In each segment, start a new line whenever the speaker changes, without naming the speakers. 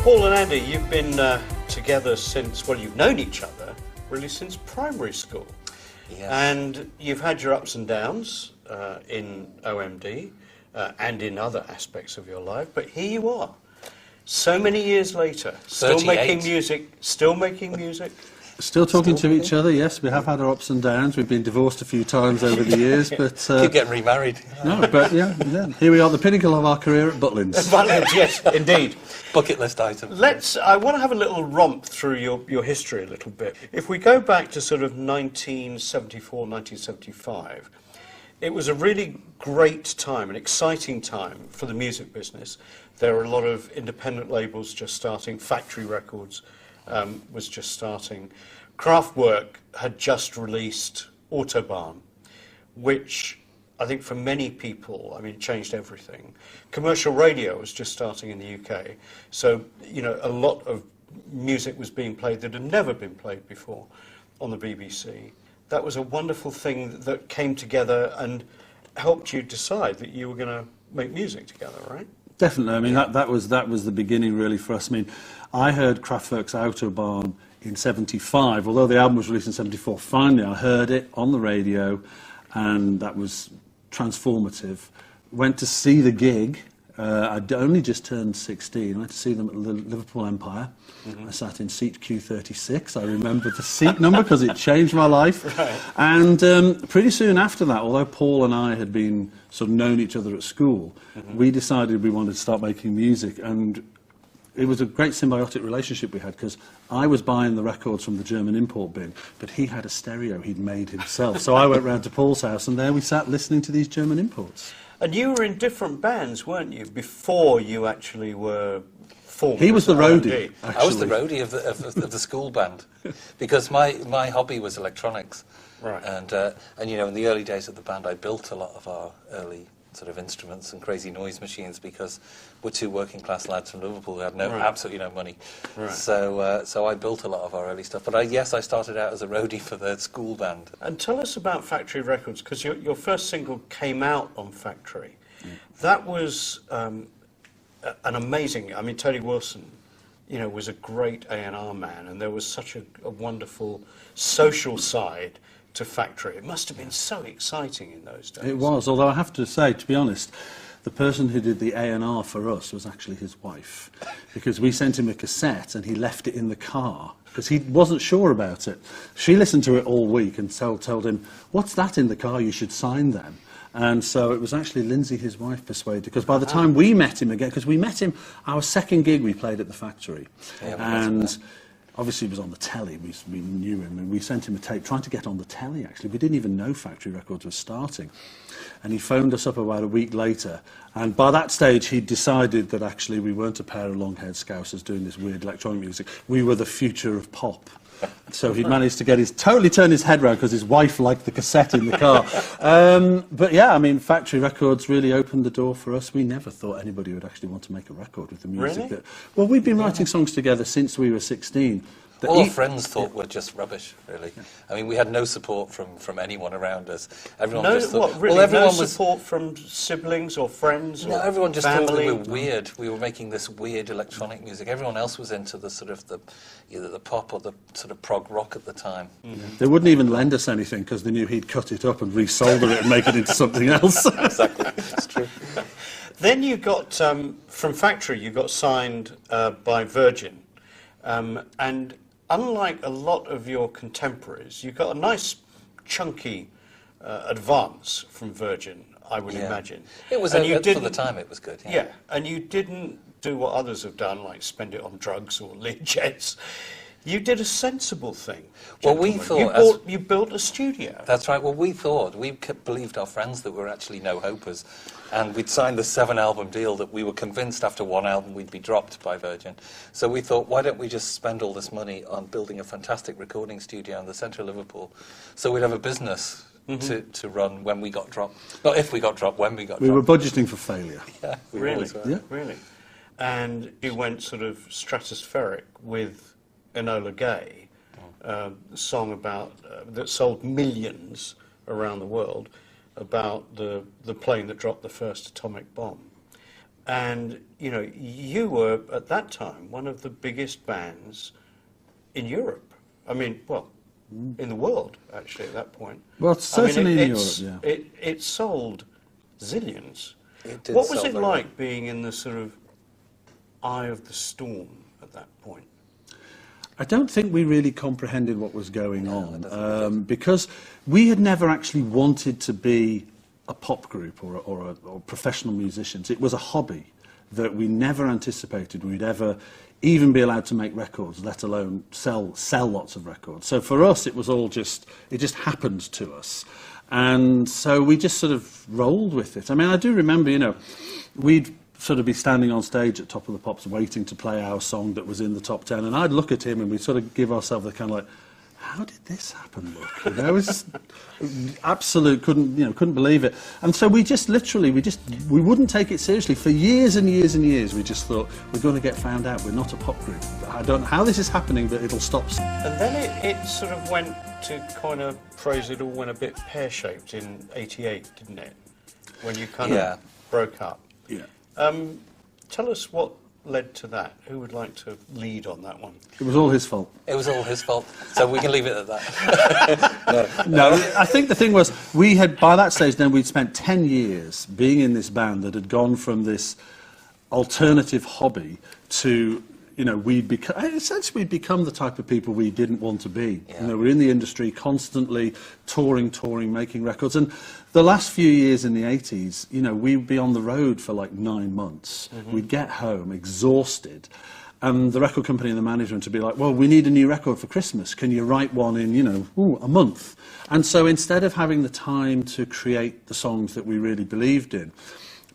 Paul and Andy, you've been together since, well, you've known each other really since primary school.
Yes.
And you've had your ups and downs in OMD and in other aspects of your life, but here you are, so many years later, still
38.
making music, still making music.
Still talking to each other, yes. We have had our ups and downs. We've been divorced a few times over the years, but...
Keep getting remarried.
No, but yeah, here we are, the pinnacle of our career at Butlins.
Butlins, yes, indeed.
Bucket list item.
I want to have a little romp through your history a little bit. If we go back to sort of 1974, 1975, it was a really great time, an exciting time for the music business. There were a lot of independent labels just starting, Factory Records was just starting. Kraftwerk had just released Autobahn, which I think for many people, I mean, it changed everything. Commercial radio was just starting in the UK, so, you know, a lot of music was being played that had never been played before on the BBC. That was a wonderful thing that came together and helped you decide that you were going to make music together, right?
Definitely. I mean, that was the beginning, really, for us. I mean, I heard Kraftwerk's Autobahn in '75, although the album was released in '74. Finally, I heard it on the radio, and that was transformative. Went to see the gig. I'd only just turned 16. I went to see them at Liverpool Empire. I sat in seat Q36. I remember the seat number because it changed my life.
Right.
And pretty soon after that, although Paul and I had been sort of known each other at school, we decided we wanted to start making music. And it was a great symbiotic relationship we had, because I was buying the records from the German import bin, but he had a stereo he'd made himself. So I went round to Paul's house, and there we sat listening to these German imports.
And you were in different bands, weren't you, before you actually were formed?
He was the roadie,
OMD.
actually.
I was the roadie of the school band, because my hobby was electronics.
Right.
And you know, in the early days of the band, I built a lot of our early sort of instruments and crazy noise machines, because we're two working class lads from Liverpool who had absolutely no money.
Right.
So I built a lot of our early stuff. But I started out as a roadie for the school band.
And tell us about Factory Records, because your first single came out on Factory. That was an amazing, I mean, Tony Wilson, you know, was a great A&R man, and there was such a wonderful social side to Factory. It must have been so exciting in those days.
It was, although I have to say, to be honest, the person who did the A&R for us was actually his wife, because we sent him a cassette and he left it in the car because he wasn't sure about it. She listened to it all week and told him, "What's that in the car? You should sign them." And so it was actually Lindsay, his wife, persuaded, because by the time we met him again, because we met him, our second gig we played at the Factory, and obviously he was on the telly, we knew him, and we sent him a tape trying to get on the telly, actually. We didn't even know Factory Records was starting. And he phoned us up about a week later, and by that stage he'd decided that actually we weren't a pair of long-haired scousers doing this weird electronic music. We were the future of pop. So he'd managed to totally turn his head round because his wife liked the cassette in the car. But yeah, I mean, Factory Records really opened the door for us. We never thought anybody would actually want to make a record with the music.
Really?
Well, we've been writing songs together since we were 16.
All our friends thought were just rubbish, really. I mean, we had no support from anyone around us. Everyone just thought,
what, really?
well, everyone
no support from siblings or friends?
No,
or
everyone just
family?
thought we were weird. We were making this weird electronic music. Everyone else was into the sort of either the pop or the sort of prog rock at the time.
They wouldn't even lend us anything because they knew he'd cut it up and resolder it and make it into something else.
Exactly, it's true.
Then you got, from Factory, you got signed by Virgin. And unlike a lot of your contemporaries, you got a nice, chunky advance from Virgin, I would imagine.
It was,
and
for the time, it was good.
Yeah, and you didn't do what others have done, like spend it on drugs or Learjets. You did a sensible thing.
Well, we thought...
You built a studio.
That's right. Well, we believed our friends that we were actually no-hopers. And we'd signed the 7-album deal that we were convinced after one album we'd be dropped by Virgin. So we thought, why don't we just spend all this money on building a fantastic recording studio in the centre of Liverpool, so we'd have a business to run when we got dropped. Not if we got dropped, when we got dropped.
We were budgeting for failure.
Yeah, we
Really?
always were.
Yeah.
Really. And you went sort of stratospheric with Enola Gay, a song about that sold millions around the world, about the plane that dropped the first atomic bomb. And, you know, you were, at that time, one of the biggest bands in Europe. I mean, well, in the world, actually, at that point.
Well, certainly in
it's,
Europe, yeah.
It sold zillions.
It did
What was
sell
it
very
like
well.
being in the sort of eye of the storm at that point?
I don't think we really comprehended what was going
I
on,
don't think we did.
because we had never actually wanted to be a pop group or professional musicians. It was a hobby that we never anticipated we'd ever even be allowed to make records, let alone sell lots of records. So for us, it was all just happened to us. And so we just sort of rolled with it. I mean, I do remember, you know, we'd sort of be standing on stage at Top of the Pops waiting to play our song that was in the top 10, and I'd look at him and we'd sort of give ourselves the kind of like, how did this happen, look? You know, it was just absolute, couldn't believe it. And so we just literally, we wouldn't take it seriously. For years and years and years, we just thought, we're going to get found out, we're not a pop group. I don't know how this is happening, but it'll stop soon.
And then it sort of went to kind of, phrase it all, went a bit pear-shaped in '88, didn't it? When you kind of broke up.
Yeah.
Tell us what led to that. Who would like to lead on that one?
It was all his fault.
It was all his fault, so we can leave it at that.
No, I think the thing was, we had, by that stage then, we'd spent 10 years being in this band that had gone from this alternative hobby to, you know, essentially we'd become the type of people we didn't want to be.
Yeah.
You know, we're in the industry constantly touring, making records. And the last few years in the 80s, you know, we'd be on the road for like 9 months. Mm-hmm. We'd get home exhausted. And the record company and the management would be like, well, we need a new record for Christmas. Can you write one in, you know, a month? And so instead of having the time to create the songs that we really believed in,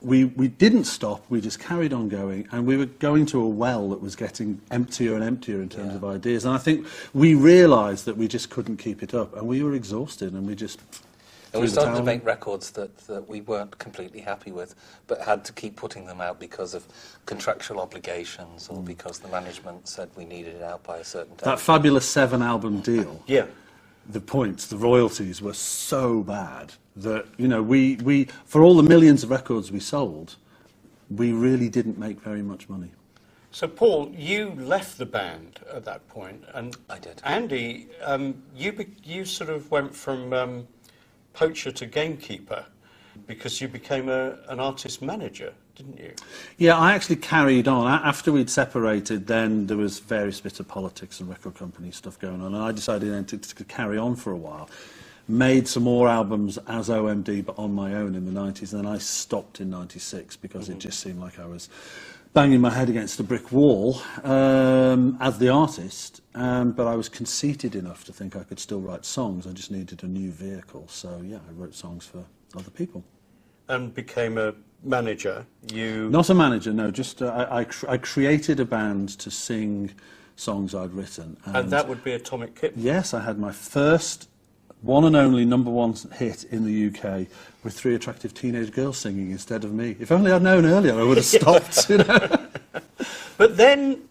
we didn't stop, we just carried on going, and we were going to a well that was getting emptier and emptier in terms of ideas. And I think we realised that we just couldn't keep it up, and we were exhausted, and we just...
And we started to make records that we weren't completely happy with, but had to keep putting them out because of contractual obligations or because the management said we needed it out by a certain time.
That fabulous 7-album deal,
Yeah.
the royalties were so bad that, you know, we for all the millions of records we sold, we really didn't make very much money.
So, Paul, you left the band at that point, and
I did.
Andy, you sort of went from poacher to gamekeeper because you became an artist manager, didn't you?
Yeah, I actually carried on. After we'd separated, then there was various bits of politics and record company stuff going on, and I decided then to carry on for a while. Made some more albums as OMD, but on my own in the 90s, and then I stopped in 96 because it just seemed like I was banging my head against a brick wall as the artist, but I was conceited enough to think I could still write songs. I just needed a new vehicle, so yeah, I wrote songs for other people. And
became a manager.
Not a manager, no. Just I created a band to sing songs I'd written.
And that would be Atomic Kitten?
Yes, I had my first one and only #1 hit in the UK with 3 attractive teenage girls singing instead of me. If only I'd known earlier, I would have stopped, you know.
But then,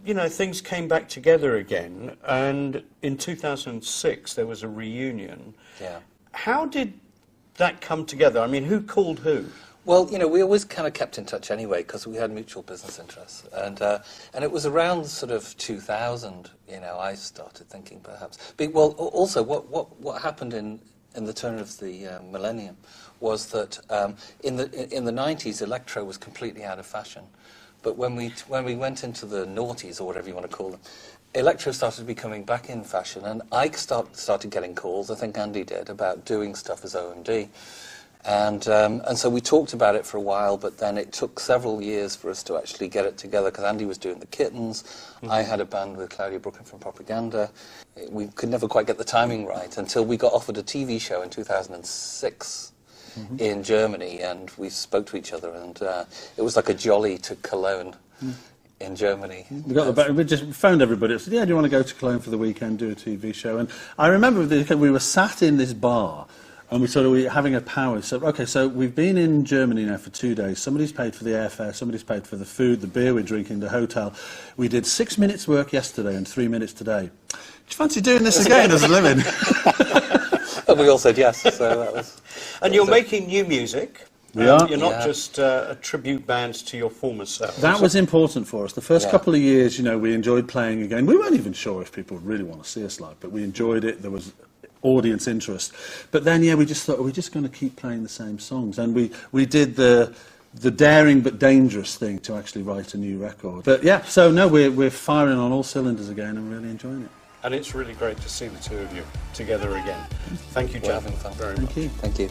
you know, things came back together again, and in 2006 there was a reunion.
Yeah.
How did that come together? I mean, who called who?
Well, you know, we always kind of kept in touch anyway because we had mutual business interests, and it was around sort of 2000. You know, I started thinking perhaps. Well, also, what happened in the turn of the millennium was that in the 90s, electro was completely out of fashion, but when we went into the noughties or whatever you want to call them, electro started becoming back in fashion, and I started getting calls. I think Andy did about doing stuff as OMD. And so we talked about it for a while, but then it took several years for us to actually get it together because Andy was doing the Kittens. Mm-hmm. I had a band with Claudia Brooklyn from Propaganda. We could never quite get the timing right until we got offered a TV show in 2006 in Germany, and we spoke to each other, and it was like a jolly to Cologne. In Germany.
We just phoned everybody. I said, yeah, do you want to go to Cologne for the weekend, do a TV show? And I remember we were sat in this bar, and we were having a power. So, okay, so we've been in Germany now for 2 days. Somebody's paid for the airfare, somebody's paid for the food, the beer we're drinking, the hotel. We did 6 minutes work yesterday and 3 minutes today. Do you fancy doing this again as a living?
And we all said yes, so that was...
And you're making new music.
We are.
You're not
Yeah.
just a tribute band to your former self.
That was important for us. The first
Yeah.
couple of years, you know, we enjoyed playing again. We weren't even sure if people would really want to see us live, but we enjoyed it. There was audience interest. But then, yeah, we just thought, we're just going to keep playing the same songs. And we did the daring but dangerous thing to actually write a new record. But yeah, so no, we're firing on all cylinders again and really enjoying it.
And it's really great to see the two of you together again. Thank you,
We're having
gentlemen,
fun.
very much.
Thank you.
Thank you.